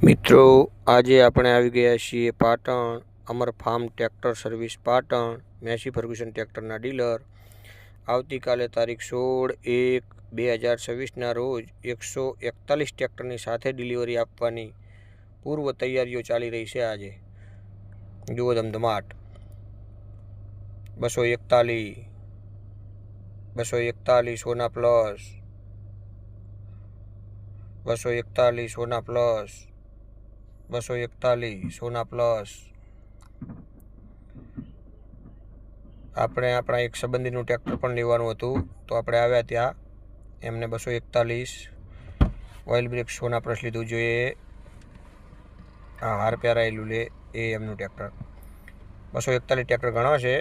મિત્રો આજે આપણે આવી ગયા છીએ Patan Amar farm tractor service Patan Massey Ferguson ટ્રેક્ટરના ડીલર। આવતીકાલે તારીખ 16/1/2026ના રોજ 141 ટ્રેક્ટરની સાથે ડિલિવરી આપવાની પૂર્વ તૈયારીઓ ચાલી રહી છે। આજે જુઓ ધમધમાટ 241 સોના પ્લસ 241 સોના પ્લસ 241 સોના પ્લસ। આપણે આપણા એક સંબંધીનું ટ્રેક્ટર પણ લેવાનું હતું તો આપણે આવ્યા ત્યાં એમને 241 ઓઇલ બ્રેક સોના પ્લસ લીધું જોઈએ। હા, હાર પહેરાયેલું લે એ એમનું ટ્રેક્ટર 241 ટ્રેક્ટર ઘણા છે,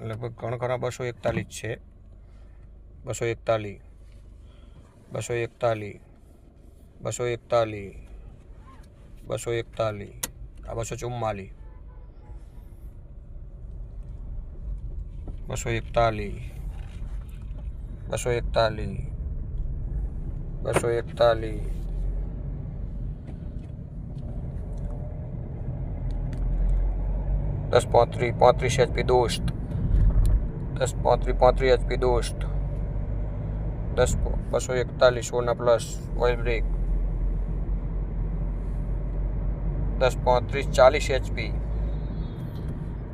લગભગ ઘણા ખરા 241 છે। 241 241 241 241 આ 244 241 241 241 1035 HP दोस्त 1035 HP दोस्त 241 सोना प्लस ऑयल ब्रेक 1035 40 HP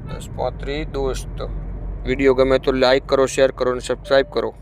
1035 दोस्त। वीडियो गमे तो लाइक करो, शेयर करो और सब्सक्राइब करो।